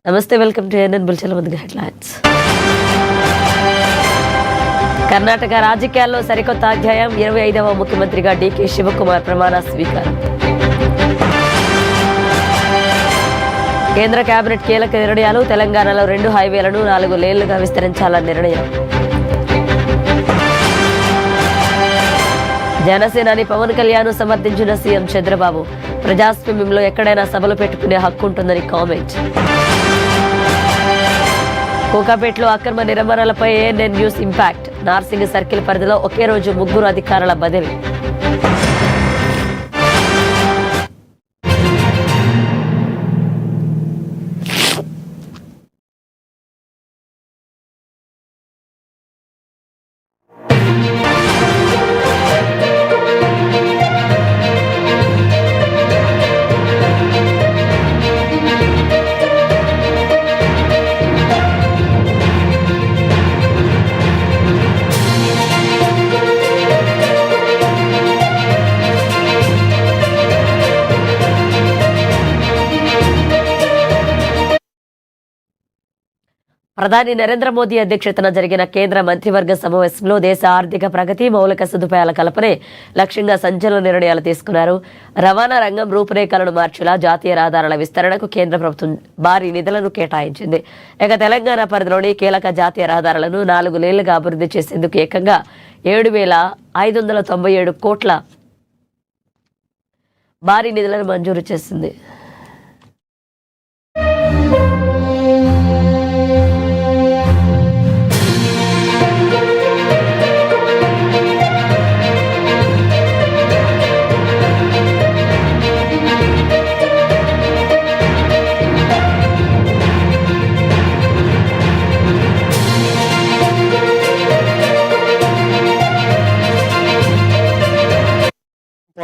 నమస్తే, welcome to ANN bulletin. ముందుగా headlines. Karnataka రాజకీయాల్లో సరికొత్త అధ్యాయం. 25వ ముఖ్యమంత్రిగా డీకే శివకుమార్ ప్రమాణ స్వీకారం. కేంద్ర కేబినెట్ కీలక నిర్ణయాలు. తెలంగాణలో 2 హైవేలను 4 లేన్లుగా విస్తరించాలన్న నిర్ణయం. జనసేనాని పవన్ కళ్యాణ్ సమర్థించిన సీఎం చంద్రబాబు. ప్రజాస్వామ్యంలో ఎక్కడైనా సభలు పెట్టుకునే హక్కు ఉంటుందని కామెంట్. కోకాపేటలో అక్రమ నిరమరణలపై ANN news impact. Narsingi circle పరిధిలో ఒకే రోజు 3 అధికారుల బదిలీ. ప్రధాని నరేంద్ర మోదీ అధ్యక్షతన జరిగిన కేంద్ర మంత్రివర్గ సమావేశంలో దేశ ఆర్థిక ప్రగతి, మౌలిక సదుపాయాల కల్పనే లక్ష్యంగా సంచలన నిర్ణయాలు తీసుకున్నారు. రవాణా రంగం రూపురేఖలను మార్చేలా జాతీయ రహదారుల విస్తరణకు కేంద్ర ప్రభుత్వం భారీ నిధులను కేటాయించింది. ఇక తెలంగాణ పరిధిలోని కీలక జాతీయ రహదారులను 4 లేన్లుగా అభివృద్ధి చేసేందుకు ఏకంగా 7,597 కోట్ల భారీ నిధులను మంజూరు చేసింది.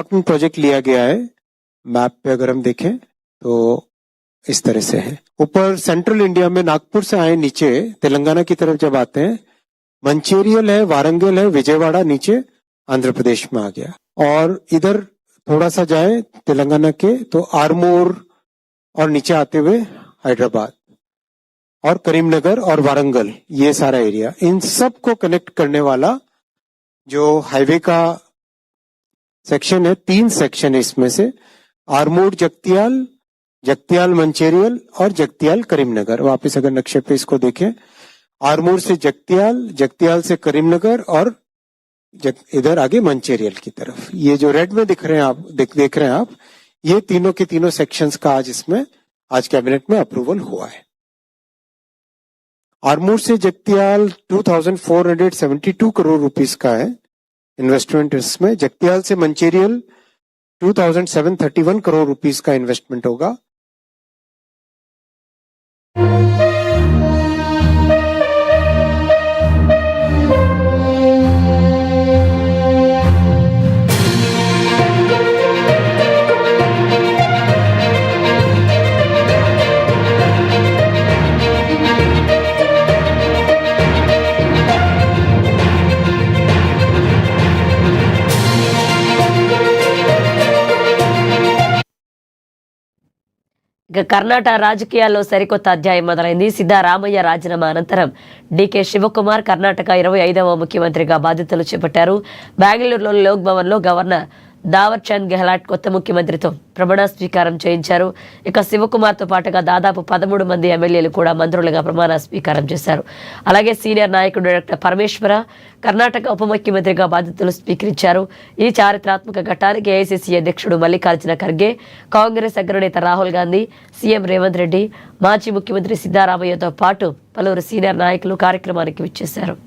इम्पोर्टेंट प्रोजेक्ट लिया गया है। मैप पे अगर हम देखें तो इस तरह से है। ऊपर सेंट्रल इंडिया में नागपुर से आए, नीचे तेलंगाना की तरफ जब आते हैं मंचेरियल है, वारंगल है, विजयवाड़ा नीचे आंध्र प्रदेश में आ गया। और इधर थोड़ा सा जाए तेलंगाना के तो आरमोर और नीचे आते हुए हैदराबाद और करीमनगर और वारंगल, ये सारा एरिया, इन सब को कनेक्ट करने वाला जो हाईवे का सेक्शन है, 3 सेक्शन है इसमें से। आरमोर जगतियाल, जगतियाल मंचेरियल और जगतियाल करीमनगर। वापस अगर नक्शे पे इसको देखें, आरमोर से जगतियाल, जगतियाल से करीमनगर और इधर आगे मंचेरियल की तरफ। ये जो रेड में दिख रहे हैं आप, देख रहे हैं आप, ये तीनों के तीनों सेक्शंस का आज कैबिनेट में अप्रूवल हुआ है। आरमोर से जगतियाल 2472 करोड़ रुपीस का है इन्वेस्टमेंट इसमें। जगतियाल से मंचेरियल 2731 करोड़ रुपीस का इन्वेस्टमेंट होगा। ఇక కర్ణాటక రాజకీయాల్లో సరికొత్త అధ్యాయం మొదలైంది. సిద్ధరామయ్య రాజీనామా అనంతరం డీకే శివకుమార్ కర్ణాటక 25వ ముఖ్యమంత్రిగా బాధ్యతలు చేపట్టారు. బెంగళూరులోని లోక్ భవన్ లో గవర్నర్ దావర్ చంద్ గెహ్లాట్ కొత్త ముఖ్యమంత్రితో ప్రమాణ స్వీకారం చేయించారు. ఇక శివకుమార్తో పాటుగా దాదాపు 13 మంది ఎమ్మెల్యేలు కూడా మంత్రులుగా ప్రమాణ స్వీకారం చేశారు. అలాగే సీనియర్ నాయకుడు డాక్టర్ పరమేశ్వర కర్ణాటక ఉప ముఖ్యమంత్రిగా బాధ్యతలు స్వీకరించారు. ఈ చారిత్రాత్మక ఘట్టానికి ఏఐసీసీ అధ్యక్షుడు మల్లికార్జున ఖర్గే, కాంగ్రెస్ అగ్రనేత రాహుల్ గాంధీ, సీఎం రేవంత్ రెడ్డి, మాజీ ముఖ్యమంత్రి సిద్ధరామయ్యతో పాటు పలువురు సీనియర్ నాయకులు కార్యక్రమానికి విచ్చేశారు.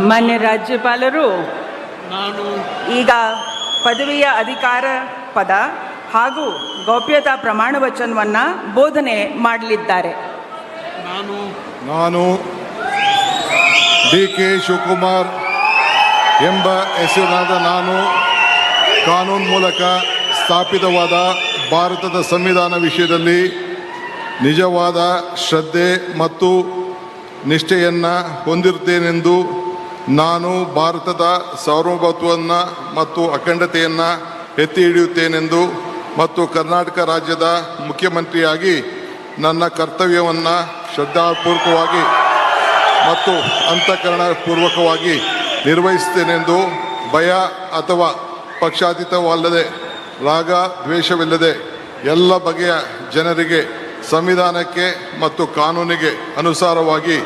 ಮಾನ್ಯ ರಾಜ್ಯಪಾಲರು ಈಗ ಪದವಿಯ ಅಧಿಕಾರ ಪದ ಹಾಗೂ ಗೌಪ್ಯತಾ ಪ್ರಮಾಣ ವಚನವನ್ನು ಬೋಧನೆ ಮಾಡಲಿದ್ದಾರೆ. ನಾನು ಡಿ.ಕೆ. ಶಿವಕುಮಾರ್ ಎಂಬ ಹೆಸರಿನಾದ ನಾನು ಕಾನೂನು ಮೂಲಕ ಸ್ಥಾಪಿತವಾದ ಭಾರತದ ಸಂವಿಧಾನ ವಿಷಯದಲ್ಲಿ ನಿಜವಾದ ಶ್ರದ್ಧೆ ಮತ್ತು ನಿಷ್ಠೆಯನ್ನು ಹೊಂದಿರುತ್ತೇನೆಂದು ನಾನು ಭಾರತದ ಸಾರ್ವಭೌಮತ್ವವನ್ನು ಮತ್ತು ಅಖಂಡತೆಯನ್ನು ಎತ್ತಿ ಹಿಡಿಯುತ್ತೇನೆಂದು ಮತ್ತು ಕರ್ನಾಟಕ ರಾಜ್ಯದ ಮುಖ್ಯಮಂತ್ರಿಯಾಗಿ ನನ್ನ ಕರ್ತವ್ಯವನ್ನು ಶ್ರದ್ಧಾಪೂರ್ವಕವಾಗಿ ಮತ್ತು ಅಂತಃಕರಣಪೂರ್ವಕವಾಗಿ ನಿರ್ವಹಿಸುತ್ತೇನೆಂದು ಭಯ ಅಥವಾ ಪಕ್ಷಾತೀತವಲ್ಲದೆ ರಾಗ ದ್ವೇಷವಿಲ್ಲದೆ ಎಲ್ಲ ಬಗೆಯ ಜನರಿಗೆ ಸಂವಿಧಾನಕ್ಕೆ ಮತ್ತು ಕಾನೂನಿಗೆ ಅನುಸಾರವಾಗಿ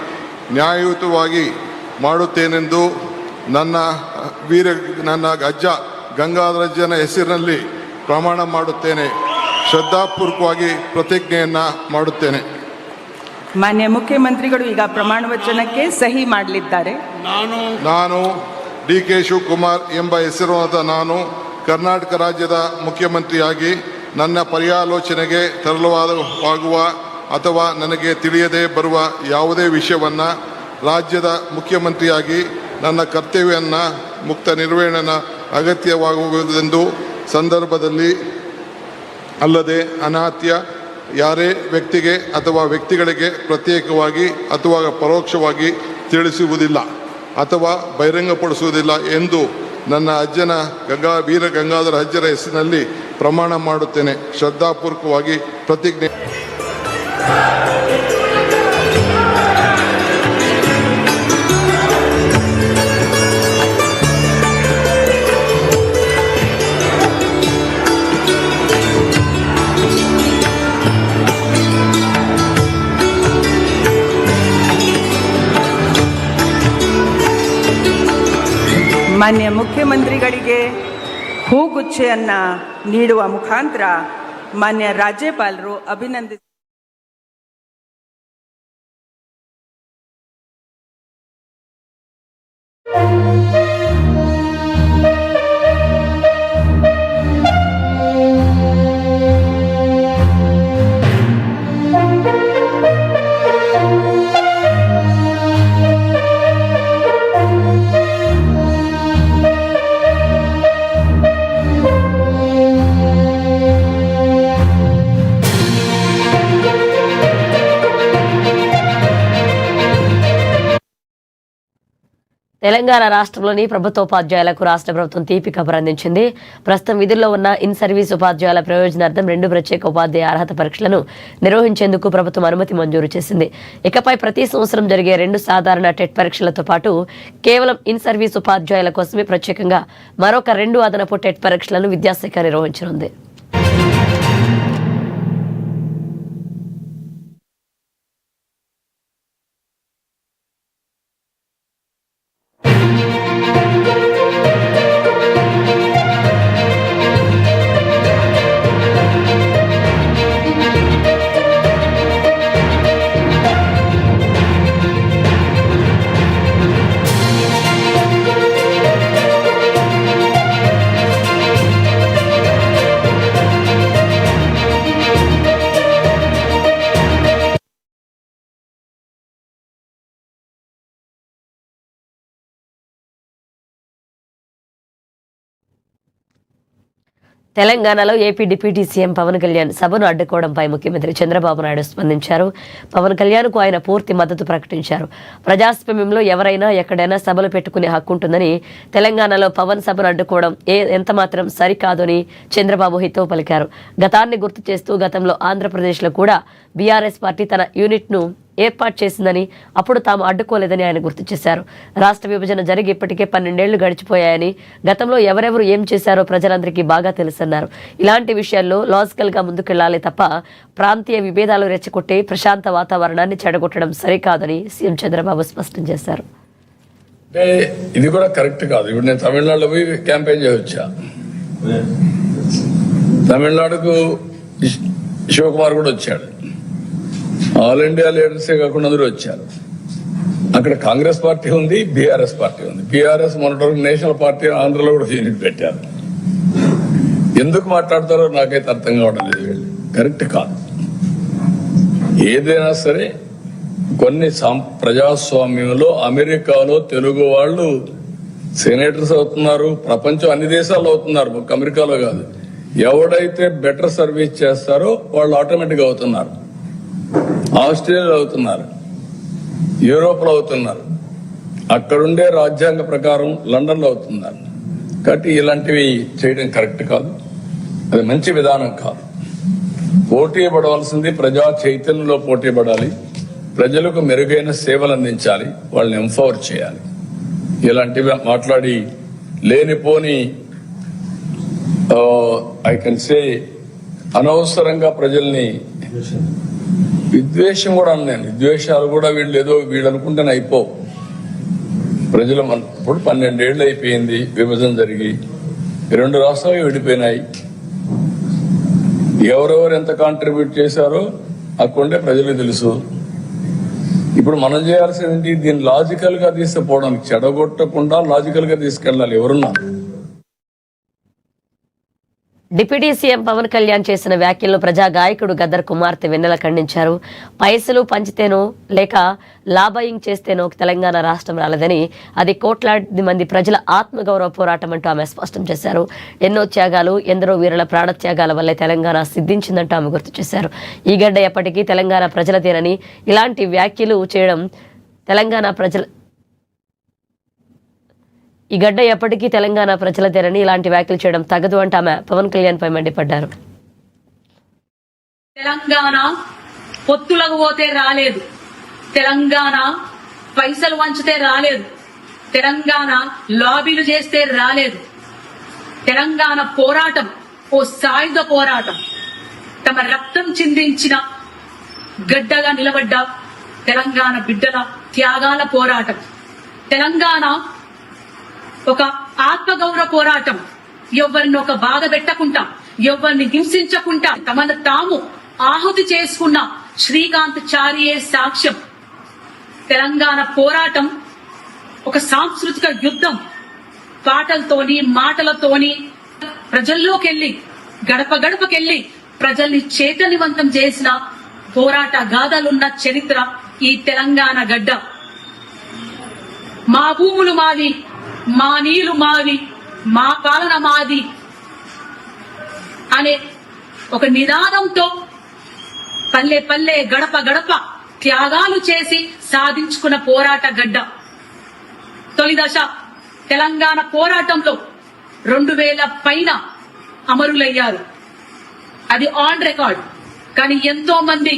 ನ್ಯಾಯಯುತವಾಗಿ ಮಾಡುತ್ತೇನೆಂದು ನನ್ನ ಅಜ್ಜ ಗಂಗಾಧರಜ್ಜನ ಹೆಸರಿನಲ್ಲಿ ಪ್ರಮಾಣ ಮಾಡುತ್ತೇನೆ. ಶ್ರದ್ಧಾಪೂರ್ವಕವಾಗಿ ಪ್ರತಿಜ್ಞೆಯನ್ನು ಮಾಡುತ್ತೇನೆ. ಮಾನ್ಯ ಮುಖ್ಯಮಂತ್ರಿಗಳು ಈಗ ಪ್ರಮಾಣ ವಚನಕ್ಕೆ ಸಹಿ ಮಾಡಲಿದ್ದಾರೆ. ನಾನು ಡಿ.ಕೆ. ಶಿವಕುಮಾರ್ ಎಂಬ ಹೆಸರಾದ ನಾನು ಕರ್ನಾಟಕ ರಾಜ್ಯದ ಮುಖ್ಯಮಂತ್ರಿಯಾಗಿ ನನ್ನ ಪರ್ಯಾಲೋಚನೆಗೆ ತರಲಾಗುವ ಅಥವಾ ನನಗೆ ತಿಳಿಯದೇ ಬರುವ ಯಾವುದೇ ವಿಷಯವನ್ನು ರಾಜ್ಯದ ಮುಖ್ಯಮಂತ್ರಿಯಾಗಿ ನನ್ನ ಕರ್ತವ್ಯವನ್ನು ಮುಕ್ತ ನಿರ್ವಹಣೆಯ ಅಗತ್ಯವಾಗುವುದೆಂದು ಸಂದರ್ಭದಲ್ಲಿ ಅಲ್ಲದೆ ಅನಾತ್ಯ ಯಾರೇ ವ್ಯಕ್ತಿಗೆ ಅಥವಾ ವ್ಯಕ್ತಿಗಳಿಗೆ ಪ್ರತ್ಯೇಕವಾಗಿ ಅಥವಾ ಪರೋಕ್ಷವಾಗಿ ತಿಳಿಸುವುದಿಲ್ಲ ಅಥವಾ ಬಹಿರಂಗಪಡಿಸುವುದಿಲ್ಲ ಎಂದು ನನ್ನ ಅಜ್ಜನ ವೀರ ಗಂಗಾಧರ ಅಜ್ಜರ ಹೆಸರಿನಲ್ಲಿ ಪ್ರಮಾಣ ಮಾಡುತ್ತೇನೆ. ಶ್ರದ್ಧಾಪೂರ್ವಕವಾಗಿ ಪ್ರತಿಜ್ಞೆ. ಮಾನ್ಯ ಮುಖ್ಯಮಂತ್ರಿಗಳಿಗೆ ಹೂಗುಚ್ಛೆಯನ್ನು ನೀಡುವ ಮುಖಾಂತರ ಮಾನ್ಯ ರಾಜ್ಯಪಾಲರು ಅಭಿನಂದಿಸಿ. తెలంగాణ రాష్ట్రంలోని ప్రభుత్వోపాధ్యాయులకు రాష్ట్ర ప్రభుత్వం తీపి కబురు అందించింది. ప్రస్తుతం విధుల్లో ఉన్న ఇన్ సర్వీస్ ఉపాధ్యాయుల ప్రయోజనార్థం 2 ప్రత్యేక ఉపాధ్యాయ అర్హత పరీక్షలను నిర్వహించేందుకు ప్రభుత్వం అనుమతి మంజూరు చేసింది. ఇకపై ప్రతి సంవత్సరం జరిగే 2 సాధారణ టెట్ పరీక్షలతో పాటు కేవలం ఇన్ సర్వీస్ ఉపాధ్యాయుల కోసమే ప్రత్యేకంగా మరొక 2 అదనపు టెట్ పరీక్షలను విద్యాశాఖ నిర్వహించనుంది. తెలంగాణలో AP deputy CM Pawan Kalyan సభను అడ్డుకోవడంపై ముఖ్యమంత్రి చంద్రబాబు నాయుడు స్పందించారు. పవన్ కళ్యాణ్కు ఆయన పూర్తి మద్దతు ప్రకటించారు. ప్రజాస్వామ్యంలో ఎవరైనా ఎక్కడైనా సభలు పెట్టుకునే హక్కు ఉంటుందని, తెలంగాణలో పవన్ సభను అడ్డుకోవడం ఎంతమాత్రం సరికాదని చంద్రబాబు హితవు పలికారు. గతాన్ని గుర్తు చేస్తూ గతంలో ఆంధ్రప్రదేశ్లో కూడా బీఆర్ఎస్ పార్టీ తన యూనిట్ను ఏర్పాటు చేసిందని, అప్పుడు తాము అడ్డుకోలేదని ఆయన గుర్తు చేశారు. రాష్ట్ర విభజన జరిగి ఇప్పటికే 12 ఏళ్లు గడిచిపోయాయని, గతంలో ఎవరెవరు ఏం చేశారో ప్రజలందరికీ బాగా తెలుసన్నారు. ఇలాంటి విషయాల్లో లాజికల్గా ముందుకెళ్లాలి తప్ప ప్రాంతీయ విభేదాలు రెచ్చగొట్టి ప్రశాంత వాతావరణాన్ని చెడగొట్టడం సరికాదని సీఎం చంద్రబాబు స్పష్టం చేశారు. ఇది కూడా కరెక్ట్ కాదు. ఇప్పుడు నేను తమిళనాడులో పోయి క్యాంపెయిన్ చేయవచ్చా? తమిళనాడుకు శివకుమార్ కూడా వచ్చాడు. ఆల్ ఇండియా లీడర్సే కాకుండా అందరూ వచ్చారు. అక్కడ అక్కడ కాంగ్రెస్ పార్టీ ఉంది, బీఆర్ఎస్ పార్టీ ఉంది. బీఆర్ఎస్ మొన్నటి నేషనల్ పార్టీ ఆంధ్రలో కూడా యూనిట్ పెట్టారు. ఎందుకు మాట్లాడతారో నాకైతే అర్థం కావడం లేదు. వీళ్ళు కరెక్ట్ కాదు. ఏదైనా సరే కొన్ని ప్రజాస్వామ్యంలో అమెరికాలో తెలుగు వాళ్ళు సెనేటర్స్ అవుతున్నారు, ప్రపంచం అన్ని దేశాల్లో అవుతున్నారు, అమెరికాలో కాదు. ఎవడైతే బెటర్ సర్వీస్ చేస్తారో వాళ్ళు ఆటోమేటిక్ అవుతున్నారు. ఆస్ట్రేలియాలో అవుతున్నారు, యూరోప్ లో అవుతున్నారు, అక్కడుండే రాజ్యాంగ ప్రకారం లండన్ లో అవుతున్నారు. కాబట్టి ఇలాంటివి చేయడం కరెక్ట్ కాదు, అది మంచి విధానం కాదు. పోటీ పడవలసింది ప్రజా చైతన్యంలో పోటీ పడాలి, ప్రజలకు మెరుగైన సేవలు అందించాలి, వాళ్ళని ఎంపవర్ చేయాలి. ఇలాంటివి మాట్లాడి లేనిపోని ఐ కెన్ సే అనవసరంగా ప్రజల్ని విద్వేషం కూడా అన్నాను. విద్వేషాలు కూడా వీళ్ళు అనుకుంటేనే అయిపోవు. ప్రజలు ఇప్పుడు 12 ఏళ్ళు అయిపోయింది విభజన జరిగి, 2 రాష్ట్రాలు విడిపోయినాయి. ఎవరెవరు ఎంత కాంట్రిబ్యూట్ చేశారో అక్కడే ప్రజలకు తెలుసు. ఇప్పుడు మనం చేయాల్సింది దీన్ని లాజికల్ గా తీసుకుపోవడానికి, చెడగొట్టకుండా లాజికల్ గా తీసుకెళ్లాలి. ఎవరున్నా డిప్యూటీ సీఎం పవన్ కళ్యాణ్ చేసిన వ్యాఖ్యలను ప్రజా గాయకుడు గద్దర్ కుమార్తె వెన్నెల ఖండించారు. పైసలు పంచితేనో లేక లాబయింగ్ చేస్తేనో తెలంగాణ రాష్ట్రం రాలేదని, అది కోట్లాది మంది ప్రజల ఆత్మగౌరవ పోరాటం అంటూ ఆమె స్పష్టం చేశారు. ఎన్నో త్యాగాలు, ఎందరో వీరుల ప్రాణత్యాగాల వల్లే తెలంగాణ సిద్ధించిందంటూ ఆమె గుర్తు చేశారు. ఈ గడ్డ ఎప్పటికీ తెలంగాణ ప్రజలదేనని, ఇలాంటి వ్యాఖ్యలు చేయడం ఈ గడ్డ ఎప్పటికీ తెలంగాణ ప్రజలదేనని, ఇలాంటి వ్యాఖ్యలు చేయడం తగదు అంటూ ఆమె పవన్ కళ్యాణ్ పై మండిపడ్డారు. తెలంగాణ పొత్తులకు పోతే రాలేదు, తెలంగాణ పైసలు వంచితే రాలేదు, తెలంగాణ లాబీలు చేస్తే రాలేదు. తెలంగాణ పోరాటం ఓ సాయుధ పోరాటం. తమ రక్తం చిందించిన గడ్డగా నిలబడ్డ తెలంగాణ బిడ్డల త్యాగాల పోరాటం. తెలంగాణ ఒక ఆత్మగౌరవ పోరాటం. ఎవరిని ఒక బాధ పెట్టకుండా, ఎవరిని హింసించకుండా తమను తాము ఆహుతి చేసుకున్న శ్రీకాంత్ చారియే సాక్ష్యం. తెలంగాణ పోరాటం ఒక సాంస్కృతిక యుద్ధం. పాటలతోని, మాటలతోని ప్రజల్లోకెళ్లి, గడప గడపకెళ్లి ప్రజల్ని చైతన్యవంతం చేసిన పోరాట గాథలున్న చరిత్ర ఈ తెలంగాణ గడ్డ. మా భూములు మావి, మా నీళ్లు మావి, మా పాలన మాది అనే ఒక నినాదంతో పల్లె పల్లె, గడప గడప త్యాగాలు చేసి సాధించుకున్న పోరాట గడ్డ. తొలి దశ తెలంగాణ పోరాటంలో 2000 పైన అమరులయ్యారు. అది ఆన్ రికార్డ్. కానీ ఎంతో మంది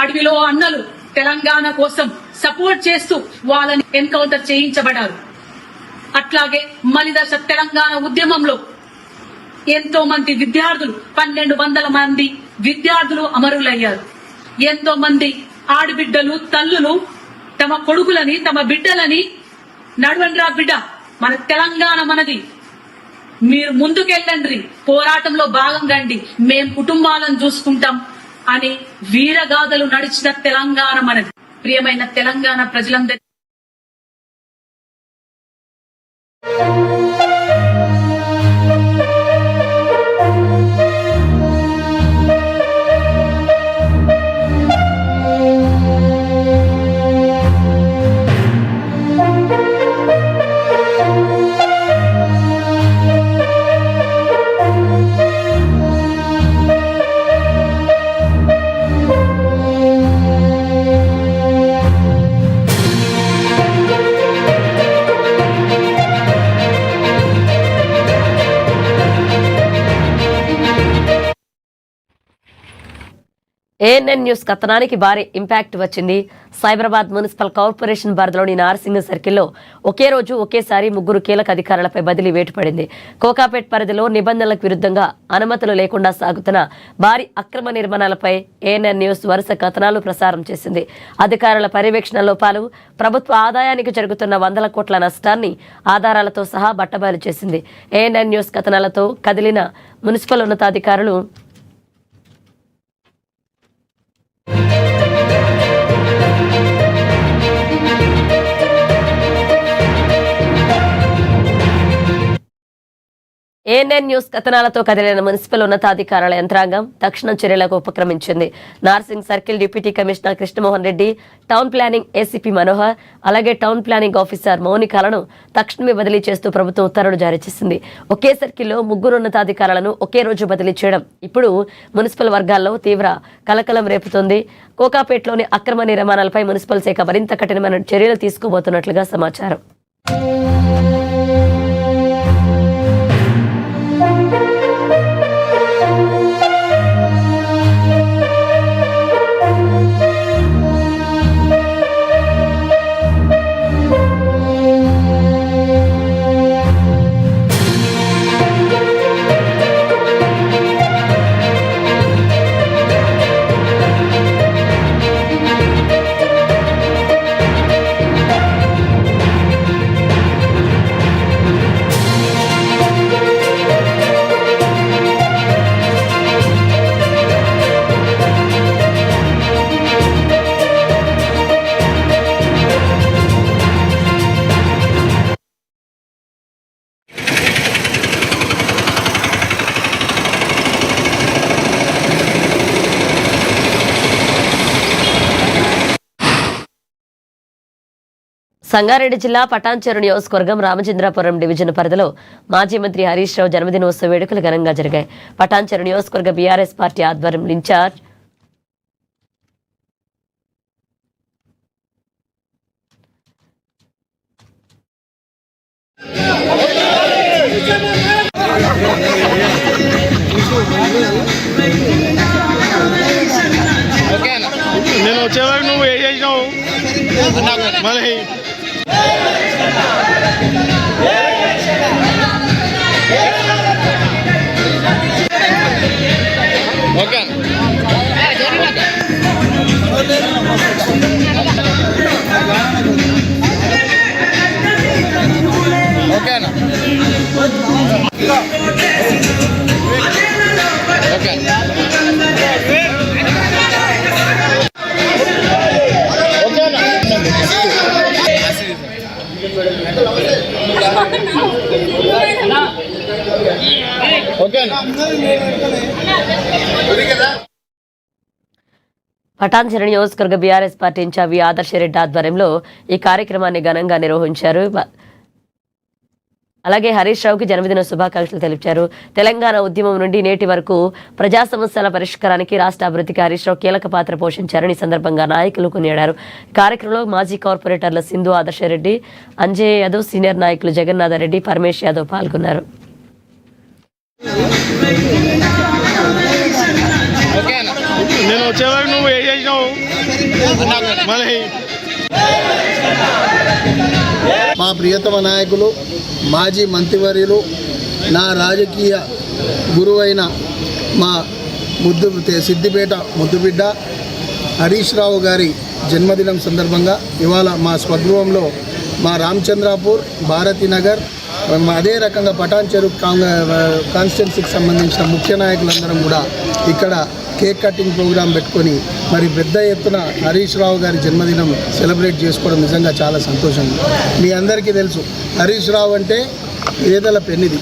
అడవిలో అన్నలు తెలంగాణ కోసం సపోర్ట్ చేస్తూ వాళ్ళని ఎన్కౌంటర్ చేయించబడ్డారు. అట్లాగే మలిదశ తెలంగాణ ఉద్యమంలో ఎంతో మంది విద్యార్థులు, 1200 మంది విద్యార్థులు అమరులయ్యారు. ఎంతో మంది ఆడబిడ్డలు, తల్లులు తమ కొడుకులని, తమ బిడ్డలని నడవండ్రా బిడ్డ, మన తెలంగాణ మనది, మీరు ముందుకెళ్ళండి, పోరాటంలో భాగంగా అండి, మేం కుటుంబాలను చూసుకుంటాం అని వీరగాథలు నడిచిన తెలంగాణ మనది. ప్రియమైన తెలంగాణ ప్రజలందరి ఏఎన్ఎన్ న్యూస్ కథనానికి భారీ ఇంపాక్ట్ వచ్చింది. సైబరాబాద్ మున్సిపల్ కార్పొరేషన్ పరిధిలోని నార్సింగ్ సర్కిల్లో ఒకే రోజు ఒకేసారి 3 కీలక అధికారులపై బదిలీ వేటు పడింది. కోకాపేట్ పరిధిలో నిబంధనలకు విరుద్ధంగా అనుమతులు లేకుండా సాగుతున్న భారీ అక్రమ నిర్మాణాలపై ఏఎన్ఎన్ న్యూస్ వరుస కథనాలు ప్రసారం చేసింది. అధికారుల పర్యవేక్షణ లోపాలు, ప్రభుత్వ ఆదాయానికి జరుగుతున్న 100 కోట్ల నష్టాన్ని ఆధారాలతో సహా బట్టబయలు చేసింది. ఏఎన్ఎన్ న్యూస్ కథనాలతో కదిలిన మున్సిపల్ ఉన్నతాధికారులు ఏఎన్ఎన్ న్యూస్ కథనాలతో కదిలిన మున్సిపల్ ఉన్నతాధికారుల యంత్రాంగం తక్షణ చర్యలకు ఉపక్రమించింది. Narsingi circle deputy commissioner Krishnamohan Reddy, town planning ACP Manohar, అలాగే టౌన్ ప్లానింగ్ ఆఫీసర్ మౌనికాలను తక్షణమే బదిలీ చేస్తూ ప్రభుత్వం ఉత్తర్వులు జారీ చేసింది. ఒకే సర్కిల్లో 3 ఉన్నతాధికారులను ఒకే రోజు బదిలీ చేయడం ఇప్పుడు మున్సిపల్ వర్గాల్లో తీవ్ర కలకలం రేపుతోంది. కోకాపేటలోని అక్రమ నిర్మాణాలపై మున్సిపల్ శాఖ మరింత కఠినమైన చర్యలు తీసుకోబోతున్నట్లుగా సమాచారం. సంగారెడ్డి జిల్లా పటాన్చెరు నియోజకవర్గం రామచంద్రాపురం డివిజన్ పరిధిలో మాజీ మంత్రి హరీష్ రావు జన్మదినోత్సవ వేడుకలు ఘనంగా జరిగాయి. పటాన్చెరు నియోజకవర్గ బీఆర్ఎస్ పార్టీ ఆధ్వర్యంలో ఇన్ఛార్జ్ నేను వచ్చేవరకు నువ్వు ఏ చేసినావు మళ్ళీ ఓకే ఓకేనా ఓకే పటాన్చెరు నియోజకవర్గ బీఆర్ఎస్ పార్టీ ఇన్ఛార్జి ఆదర్శరెడ్డి ఆధ్వర్యంలో ఈ కార్యక్రమాన్ని ఘనంగా నిర్వహించారు. అలాగే హరీష్ రావుకి జన్మదిన శుభాకాంక్షలు తెలిపారు. తెలంగాణ ఉద్యమం నుండి నేటి వరకు ప్రజా సమస్యల పరిష్కారానికి, రాష్ట్ర అభివృద్ధికి హరీష్ రావు కీలక పాత్ర పోషించారని సందర్భంగా నాయకులు కొనియాడారు. కార్యక్రమంలో మాజీ కార్పొరేటర్ల సింధు ఆదర్శరెడ్డి, అంజయ్ యాదవ్, సీనియర్ నాయకులు జగన్నాథరెడ్డి, పరమేష్ యాదవ్ పాల్గొన్నారు. నేను వచ్చేవరకు నువ్వు ఏ చేసినావు మళ్ళీ మా ప్రియతమ నాయకులు, మాజీ మంత్రివర్యులు, నా రాజకీయ గురువైన మా సిద్దిపేట ముద్దుబిడ్డ హరీష్ రావు గారి జన్మదినం సందర్భంగా ఇవాళ మా స్వగృహంలో మా రామచంద్రాపూర్, భారతీనగర్, అదే రకంగా పటాన్చెరు కాన్స్టిట్యున్సీకి సంబంధించిన ముఖ్య నాయకులందరం కూడా ఇక్కడ కేక్ కటింగ్ ప్రోగ్రాం పెట్టుకొని మరి పెద్ద ఎత్తున హరీష్ రావు గారి జన్మదినం సెలబ్రేట్ చేసుకోవడం నిజంగా చాలా సంతోషంగా. మీ అందరికీ తెలుసు, హరీష్ రావు అంటే పేదల పెన్నిది.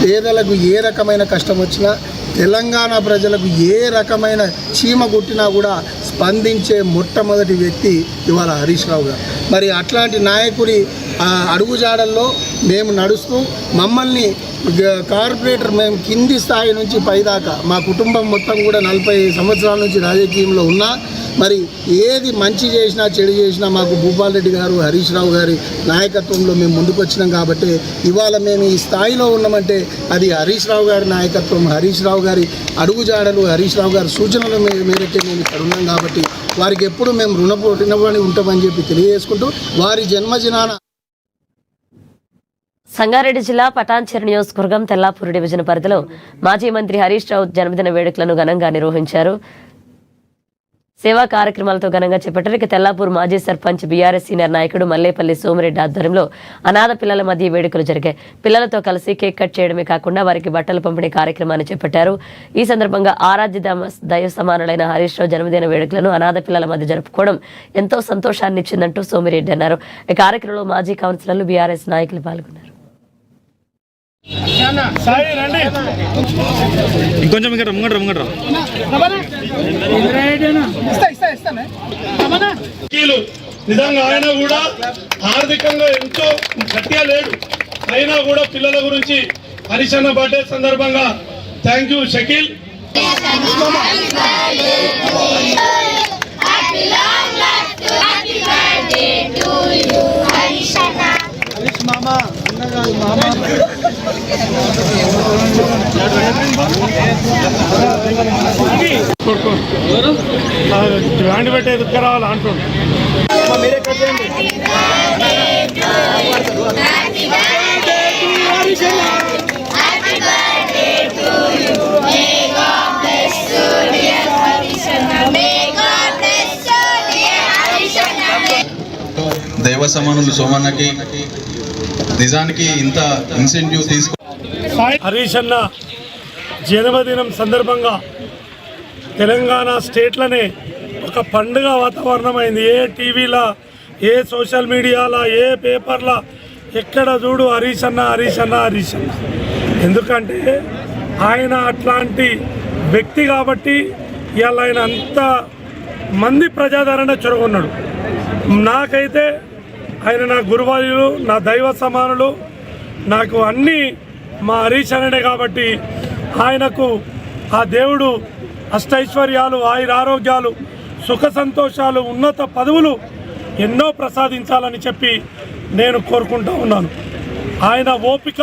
పేదలకు ఏ రకమైన కష్టం వచ్చినా, తెలంగాణ ప్రజలకు ఏ రకమైన చీమ గుట్టినా కూడా స్పందించే మొట్టమొదటి వ్యక్తి ఇవాళ హరీష్ రావు గారు. మరి అట్లాంటి నాయకుడి అడుగుజాడల్లో మేము నడుస్తూ మమ్మల్ని కార్పొరేటర్ మేము కింది స్థాయి నుంచి పైదాకా మా కుటుంబం మొత్తం కూడా 40 సంవత్సరాల నుంచి రాజకీయంలో ఉన్నా మరి ఏది మంచి చేసినా చెడు చేసినా మాకు భూపాల్ రెడ్డి గారు, హరీష్ రావు గారి నాయకత్వంలో మేము ముందుకు వచ్చినాం. కాబట్టి ఇవాళ మేము ఈ స్థాయిలో ఉన్నామంటే అది హరీష్ రావు గారి నాయకత్వం, హరీష్ రావు గారి అడుగుజాడలు, హరీష్ రావు గారి సూచనల మేరకే మేము ఇక్కడ ఉన్నాం. కాబట్టి వారికి ఎప్పుడు మేము రుణపడి ఉంటామని చెప్పి తెలియజేసుకుంటూ వారి జన్మదినాన సంగారెడ్డి జిల్లా పటాన్చెరు నియోజకవర్గం తెల్లాపూర్ డివిజన్ పరిధిలో మాజీ మంత్రి హరీష్ రావు జన్మదిన వేడుకలను ఘనంగా నిర్వహించారు. సేవా కార్యక్రమాలతో ఘనంగా చేపట్టారు. ఇక తెల్లాపూర్ మాజీ సర్పంచ్ బీఆర్ఎస్ సీనియర్ నాయకుడు మల్లేపల్లి సోమిరెడ్డి ఆధ్వర్యంలో అనాథ పిల్లల మధ్య వేడుకలు జరిగాయి. పిల్లలతో కలిసి కేక్ కట్ చేయడమే కాకుండా వారికి బట్టలు పంపిణీ కార్యక్రమాన్ని చేపట్టారు. ఈ సందర్భంగా ఆరాధ్య దైవ సమానులైన హరీష్ రావు జన్మదిన వేడుకలను అనాథ పిల్లల మధ్య జరుపుకోవడం ఎంతో సంతోషాన్ని ఇచ్చిందంటూ సోమిరెడ్డి అన్నారు. ఈ కార్యక్రమంలో మాజీ కౌన్సిలర్లు, బీఆర్ఎస్ నాయకులు పాల్గొన్నారు. సాయి రండి ఇంకొంచెం ఇక్కడ రమ్మంటారు నిజంగా ఆయన కూడా ఆర్థికంగా ఎంతో గట్టిగా లేడు, అయినా కూడా పిల్లల గురించి హరీష్ అన్న బర్త్డే సందర్భంగా థ్యాంక్ యూ షకీల్. గ్రాండ్ పెట్టే ఎదుకు రావాలి అంటుండే. దైవ సమానులు సోమన్నకి నిజానికి ఇంత ఇన్సెంటివ్ తీసుకో. హరీష్ అన్న జన్మదినం సందర్భంగా తెలంగాణ స్టేట్లోనే ఒక పండుగ వాతావరణం అయింది. ఏ టీవీలో, ఏ సోషల్ మీడియాలో, ఏ పేపర్లో ఎక్కడ చూడు హరీష్ అన్న హరీష్ అన్న హరీష్ అన్న. ఎందుకంటే ఆయన అట్లాంటి వ్యక్తి కాబట్టి ఇవాళ ఆయన అంత మంది ప్రజాదరణ చొరగొన్నాడు. నాకైతే ఆయన నా గురువార్యులు, నా దైవ సమానులు, నాకు అన్నీ మా హరీష్ అన్ననే కాబట్టి ఆయనకు ఆ దేవుడు అష్టైశ్వర్యాలు, ఆయురారోగ్యాలు, సుఖ సంతోషాలు, ఉన్నత పదవులు ఎన్నో ప్రసాదించాలని చెప్పి నేను కోరుకుంటూ ఉన్నాను. ఆయన ఓపిక,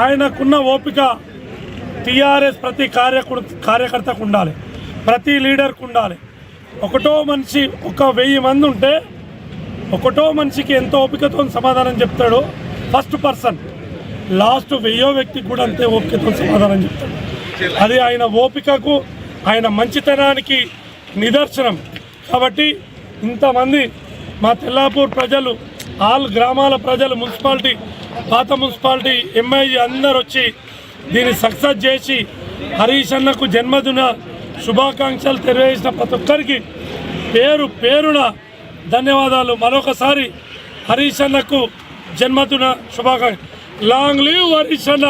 ఆయనకున్న ఓపిక టీఆర్ఎస్ ప్రతి కార్యకర్తకు ఉండాలి, ప్రతి లీడర్కు ఉండాలి. ఒకటో మనిషి, ఒక 1000 మంది ఉంటే ఒకటో మనిషికి ఎంతో ఓపికతో సమాధానం చెప్తాడో ఫస్ట్ పర్సన్, లాస్ట్ 1000వ వ్యక్తికి కూడా అంతే ఓపికతో సమాధానం చెప్తాడు. అది ఆయన ఓపికకు, ఆయన మంచితనానికి నిదర్శనం. కాబట్టి ఇంతమంది మా తెల్లాపూర్ ప్రజలు, ఆల్ గ్రామాల ప్రజలు, మున్సిపాలిటీ, పాత మున్సిపాలిటీ, ఎంఐజీ అందరు వచ్చి దీన్ని సక్సెస్ చేసి హరీష్ అన్నకు జన్మదిన శుభాకాంక్షలు తెలియజేసిన ప్రతి ఒక్కరికి పేరు పేరున ధన్యవాదాలు. మరొకసారి హరీష్ అన్నకు జన్మదిన శుభాకాంక్షలు. లాంగ్ లివ్ హరీష్ అన్న.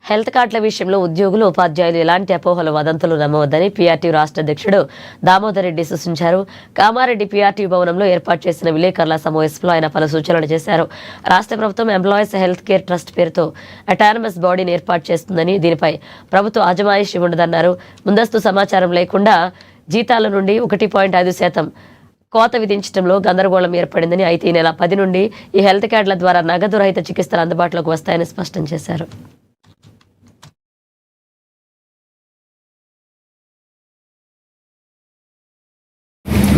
హెల్త్ కార్డుల విషయంలో ఉద్యోగులు, ఉపాధ్యాయులు ఎలాంటి అపోహలు, వదంతులు నమ్మవద్దని పీఆర్టీ రాష్ట్ర అధ్యక్షుడు దామోదర్ రెడ్డి సూచించారు. కామారెడ్డి పీఆర్టీ భవనంలో ఏర్పాటు చేసిన విలేకరుల సమావేశంలో ఆయన పలు సూచనలు చేశారు. రాష్ట్ర ప్రభుత్వం ఎంప్లాయీస్ హెల్త్ కేర్ ట్రస్ట్ పేరుతో అటానమస్ బాడీని ఏర్పాటు చేస్తుందని, దీనిపై ప్రభుత్వ అజమాయిషీ ఉండదన్నారు. ముందస్తు సమాచారం లేకుండా జీతాల నుండి 1.5% కోత విధించడంలో గందరగోళం ఏర్పడిందని, అయితే ఈ నెల 10 నుండి ఈ హెల్త్ కార్డుల ద్వారా నగదు రహిత చికిత్సలు అందుబాటులోకి వస్తాయని స్పష్టం చేశారు.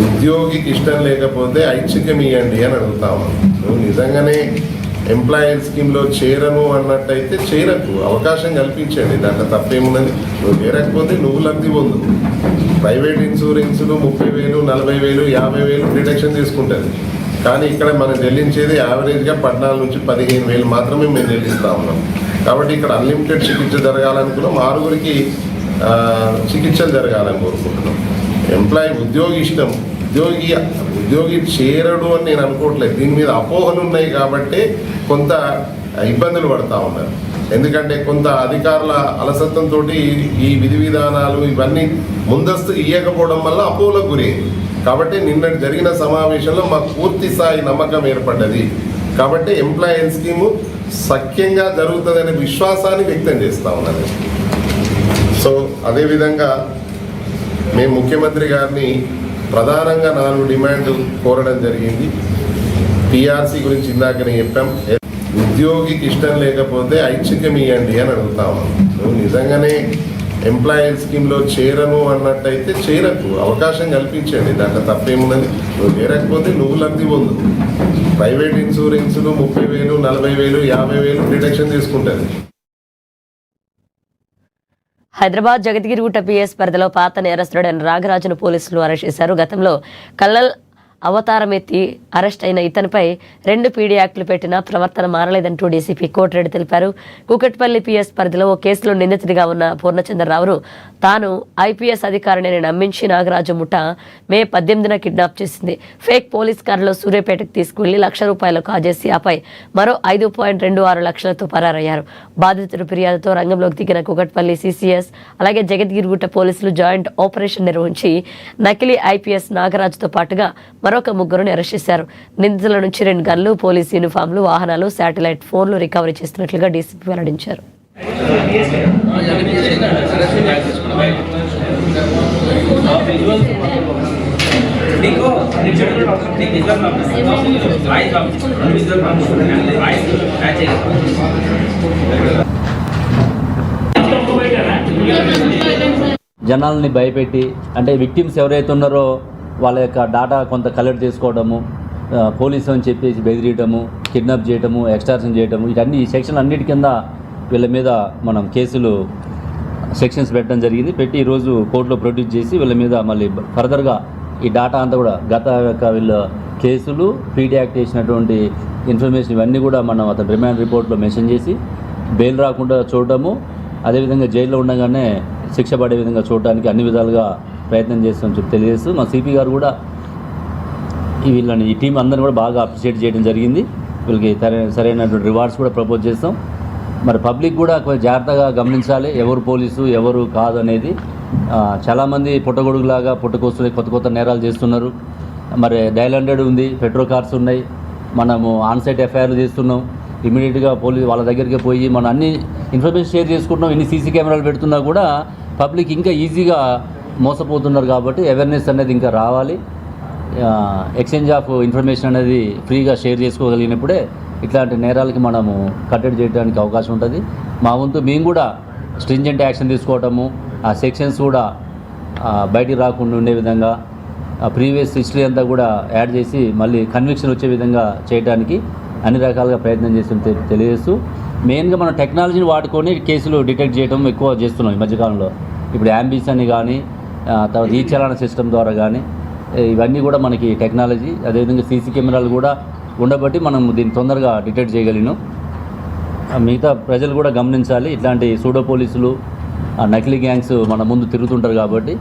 ఉద్యోగికి ఇష్టం లేకపోతే ఐచ్ఛికం ఇవ్వండి అని అడుగుతాము. నువ్వు నిజంగానే ఎంప్లాయీ స్కీమ్లో చేరను అన్నట్టయితే చేరకు అవకాశం కల్పించండి, దాంట్లో తప్పేమున్నది. నువ్వు చేరకపోతే నువ్వు లబ్ధి పొందు. ప్రైవేట్ ఇన్సూరెన్సులు 30,000, 40,000, 50,000 డిడక్షన్ తీసుకుంటుంది. కానీ ఇక్కడ మనం చెల్లించేది యావరేజ్గా 14 నుంచి 15,000 మాత్రమే మేము చెల్లిస్తూ ఉన్నాం. కాబట్టి ఇక్కడ అన్లిమిటెడ్ చికిత్స జరగాలనుకున్నాం, 6గురికి చికిత్సలు జరగాలని కోరుకుంటున్నాం. ఎంప్లాయీ ఉద్యోగి ఇష్టం, ఉద్యోగి చేరడు అని నేను అనుకోవట్లేదు. దీని మీద అపోహలు ఉన్నాయి కాబట్టి కొంత ఇబ్బందులు పడతా ఉన్నారు. ఎందుకంటే కొంత అధికారుల అలసత్వంతో ఈ విధి విధానాలు ఇవన్నీ ముందస్తు ఇవ్వకపోవడం వల్ల అపోహలకు గురైంది. కాబట్టి నిన్న జరిగిన సమావేశంలో మాకు పూర్తి స్థాయి నమ్మకం ఏర్పడ్డది. కాబట్టి ఎంప్లాయీ స్కీము సఖ్యంగా జరుగుతుందనే విశ్వాసాన్ని వ్యక్తం చేస్తూ ఉన్నది. సో అదేవిధంగా మేము ముఖ్యమంత్రి గారిని ప్రధానంగా 4 డిమాండ్లు కోరడం జరిగింది. పిఆర్సీ గురించి ఇందాకనే చెప్పాం. ఉద్యోగికి ఇష్టం లేకపోతే ఐచ్ఛికం ఇవ్వండి అని అడుగుతాము. నువ్వు నిజంగానే ఎంప్లాయీ స్కీమ్లో చేరను అన్నట్టయితే చేరకు అవకాశం కల్పించండి, దాంట్లో తప్పేమున్నది. నువ్వు చేరకపోతే నువ్వు లబ్ధి పొందు. ప్రైవేట్ ఇన్సూరెన్సులు 30,000, 40,000, 50,000 డిడక్షన్ తీసుకుంటుంది. హైదరాబాద్ జగద్గిరిగుట్ట పిఎస్ పరిధిలో పాత నేరస్తుడైన రాగరాజును పోలీసులు అరెస్ట్ చేశారు. గతంలో కల్లల్ అవతారమెత్తి అరెస్ట్ అయిన ఇతనిపై 2 పీడీ యాక్టులు పెట్టినా ప్రవర్తన మారలేదంటూ డీసీపీ కోటిరెడ్డి తెలిపారు. కూకట్పల్లి పిఎస్ పరిధిలో ఓ కేసులో నిందితుడిగా ఉన్న పూర్ణచంద్రరావును తాను ఐపీఎస్ అధికారిని నమ్మించి నాగరాజు ముఠ మే 18న కిడ్నాప్ చేసింది. ఫేక్ పోలీస్ కారులో సూర్యాపేటకు తీసుకువెళ్లి ₹1,00,000 కాజేసి ఆపై మరో 5.26 లక్షలతో పరారయ్యారు. బాధితుడి ఫిర్యాదుతో రంగంలోకి దిగిన కూకట్పల్లి సిసిఎస్ అలాగే జగద్గిరిగుట్ట పోలీసులు జాయింట్ ఆపరేషన్ నిర్వహించి నకిలీ ఐపీఎస్ నాగరాజుతో పాటుగా మరొక 3 అరెస్ట్ చేశారు. నిందితుల నుంచి 2 గన్లు, పోలీస్ యూనిఫామ్లు, వాహనాలు, శాటిలైట్ ఫోన్లు రికవరీ చేస్తున్నట్లుగా డీసీపీ వెల్లడించారు. జనాల్ని భయపెట్టి, అంటే విక్టిమ్స్ ఎవరైతే ఉన్నారో వాళ్ళ యొక్క డాటా కొంత కలెక్ట్ చేసుకోవడము, పోలీసు అని చెప్పేసి బెదిరియటము, కిడ్నాప్ చేయటము, ఎక్స్టార్షన్ చేయటము, ఇవన్నీ ఈ సెక్షన్ అన్నిటి కింద వీళ్ళ మీద మనం సెక్షన్స్ పెట్టడం జరిగింది. పెట్టి ఈరోజు కోర్టులో ప్రొడ్యూస్ చేసి వీళ్ళ మీద మళ్ళీ ఫర్దర్గా ఈ డాటా అంతా కూడా గత యొక్క వీళ్ళ కేసులు, పీడీ యాక్ట్ చేసినటువంటి ఇన్ఫర్మేషన్ ఇవన్నీ కూడా మనం అతని రిమాండ్ రిపోర్ట్లో మెన్షన్ చేసి బెయిల్ రాకుండా చూడటము, అదేవిధంగా జైల్లో ఉండగానే శిక్ష పడే విధంగా చూడడానికి అన్ని విధాలుగా ప్రయత్నం చేస్తామని చెప్పి తెలియజేస్తూ మా సిపి గారు కూడా ఈ టీం అందరిని కూడా బాగా అప్రిషియేట్ చేయడం జరిగింది. వీళ్ళకి సరైనటువంటి రివార్డ్స్ కూడా ప్రపోజ్ చేస్తాం. మరి పబ్లిక్ కూడా కొంచెం జాగ్రత్తగా గమనించాలి, ఎవరు పోలీసు ఎవరు కాదు అనేది. చాలామంది పుట్టగొడుగులాగా పుట్టుకొస్తుంది, కొత్త నేరాలు చేస్తున్నారు. మరి డయల్ 100 ఉంది, పెట్రో కార్స్ ఉన్నాయి, మనము ఆన్సైట్ ఎఫ్ఐఆర్లు చేస్తున్నాం. ఇమీడియట్గా పోలీసు వాళ్ళ దగ్గరికి పోయి మనం అన్ని ఇన్ఫర్మేషన్ షేర్ చేసుకుంటున్నాం. ఇన్ని సీసీ కెమెరాలు పెడుతున్నా కూడా పబ్లిక్ ఇంకా ఈజీగా మోసపోతున్నారు. కాబట్టి అవేర్నెస్ అనేది ఇంకా రావాలి. ఎక్స్చేంజ్ ఆఫ్ ఇన్ఫర్మేషన్ అనేది ఫ్రీగా షేర్ చేసుకోగలిగినప్పుడే ఇట్లాంటి నేరాలకి మనము కట్టడి చేయడానికి అవకాశం ఉంటుంది. మా వంతు మేము కూడా స్ట్రింజెంట్ యాక్షన్ తీసుకోవటము, ఆ సెక్షన్స్ కూడా బయటికి రాకుండా ఉండే విధంగా ప్రీవియస్ హిస్టరీ అంతా కూడా యాడ్ చేసి మళ్ళీ కన్విక్షన్ వచ్చే విధంగా చేయడానికి అన్ని రకాలుగా ప్రయత్నం చేసి తెలియజేస్తూ, మెయిన్గా మనం టెక్నాలజీని వాడుకొని కేసులు డిటెక్ట్ చేయడం ఎక్కువ చేస్తున్నాం ఈ మధ్యకాలంలో. ఇప్పుడు యాంబీస్ అని కానీ, తర్వాత ఈ చలాన సిస్టమ్ ద్వారా కానీ, ఇవన్నీ కూడా మనకి టెక్నాలజీ, అదేవిధంగా సీసీ కెమెరాలు కూడా ఉండబట్టి మనం దీన్ని తొందరగా డిటెక్ట్ చేయగలిగినాం. మిగతా ప్రజలు కూడా గమనించాలి, ఇట్లాంటి సూడో పోలీసులు, నకిలీ గ్యాంగ్స్ మన ముందు తిరుగుతుంటారు. కాబట్టి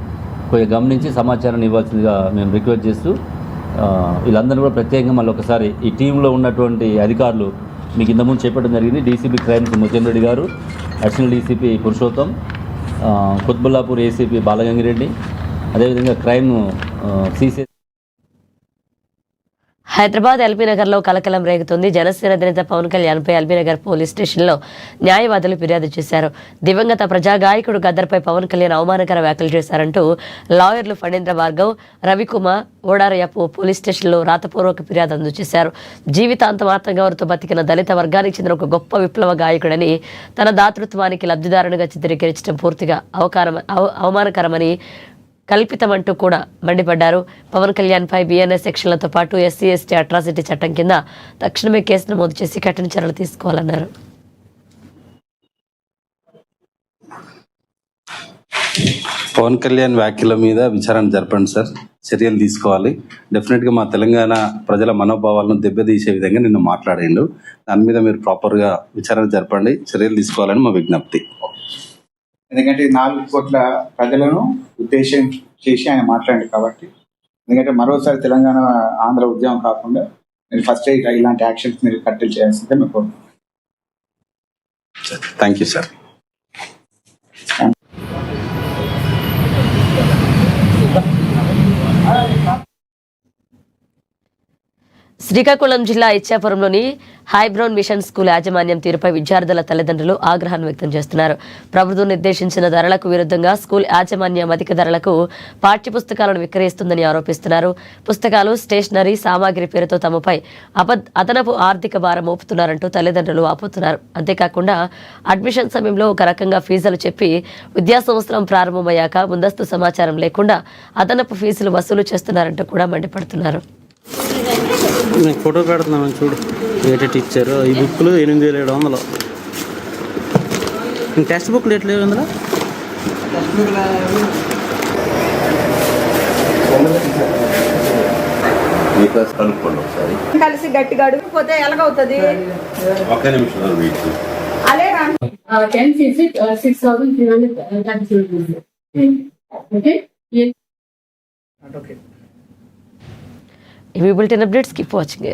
కొంచెం గమనించి సమాచారాన్ని ఇవ్వాల్సిందిగా మేము రిక్వెస్ట్ చేస్తూ, వీళ్ళందరూ కూడా ప్రత్యేకంగా మళ్ళీ ఒకసారి ఈ టీంలో ఉన్నటువంటి అధికారులు మీకు ఇంతకుముందు చెప్పడం జరిగింది. DCP crimes Muthyam Reddy garu, additional DCP Purushottam, Qutbullapur ACP Balagangireddy, అదేవిధంగా క్రైమ్ సీసీ. హైదరాబాద్ ఎల్బీ నగర్లో కలకలం రేగుతుంది. జనసేన అధినేత పవన్ కళ్యాణ్పై ఎల్బీ నగర్ పోలీస్ స్టేషన్లో న్యాయవాదులు ఫిర్యాదు చేశారు. దివంగత ప్రజాగాయకుడు గద్దర్పై పవన్ కళ్యాణ్ అవమానకర వ్యాఖ్యలు చేశారంటూ లాయర్లు ఫణీంద్ర భార్గవ్, రవికుమార్ ఓడారయ్యపు పోలీస్ స్టేషన్లో రాతపూర్వక ఫిర్యాదు అందజేశారు. జీవితాంతం ఆత్మగౌరవంతో బతికిన దళిత వర్గానికి చెందిన ఒక గొప్ప విప్లవ గాయకుడని, తన దాతృత్వానికి లబ్ధిదారునిగా చిత్రీకరించడం పూర్తిగా అవమానకరమని, కల్పితమంటూ కూడా మండిపడ్డారు. పవన్ కళ్యాణ్ పై బిఎన్ఎస్ సెక్షన్లతో పాటు ఎస్సీ ఎస్టీ అట్రాసిటీ చట్టం కింద తక్షణమే కేసు నమోదు చేసి కఠిన చర్యలు తీసుకోవాలన్నారు. పవన్ కళ్యాణ్ వ్యాఖ్యల మీద విచారణ జరపండి సార్, చర్యలు తీసుకోవాలి. డెఫినెట్గా మా తెలంగాణ ప్రజల మనోభావాలను దెబ్బతీసే విధంగా నిన్న మాట్లాడిండు. దాని మీద మీరు ప్రాపర్గా విచారణ జరపండి, చర్యలు తీసుకోవాలని మా విజ్ఞప్తి. ఎందుకంటే 4 కోట్ల ప్రజలను ఉద్దేశం చేసి ఆయన మాట్లాడారు కాబట్టి, ఎందుకంటే మరోసారి తెలంగాణ ఆంధ్ర ఉద్యమం కాకుండా మీరు ఫస్ట్ ఇలాంటి యాక్షన్స్ మీరు కట్టెలు చేయాల్సిందే మేము కోరుకుంటున్నాం. Thank you sir. శ్రీకాకుళం జిల్లా ఇచ్చాపురంలోని హైబ్రౌన్ మిషన్ స్కూల్ యాజమాన్యం తీరుపై విద్యార్థుల తల్లిదండ్రులు ఆగ్రహాన్ని వ్యక్తం చేస్తున్నారు. ప్రభుత్వం నిర్దేశించిన ధరలకు విరుద్ధంగా స్కూల్ యాజమాన్యం అధిక ధరలకు పాఠ్యపుస్తకాలను విక్రయిస్తుందని ఆరోపిస్తున్నారు. పుస్తకాలు, స్టేషనరీ సామాగ్రి పేరుతో తమపై అదనపు ఆర్థిక భారం మోపుతున్నారంటూ తల్లిదండ్రులు ఆపుతున్నారు. అంతేకాకుండా అడ్మిషన్ సమయంలో ఒక రకంగా ఫీజులు చెప్పి విద్యా సంవత్సరం ప్రారంభమయ్యాక ముందస్తు సమాచారం లేకుండా అదనపు ఫీజులు వసూలు చేస్తున్నారంటూ కూడా మండిపడుతున్నారు. నేను ఫోటో పెడుతున్నాను చూడు, ఏటెట్ ఇచ్చారు. ఈ బుక్లు 8700. టెక్స్ట్ బుక్లు ఎట్లా ఇందులో? కనుక్కోండి ఒకసారి. కలిసి గట్టిగా అడుగుపోతే ఎలాగవుతుంది? ఒక్క నిమిషం వెయిట్. అదే 6,300. ఇవి బులెటిన్ అప్డేట్స్. Keep watching.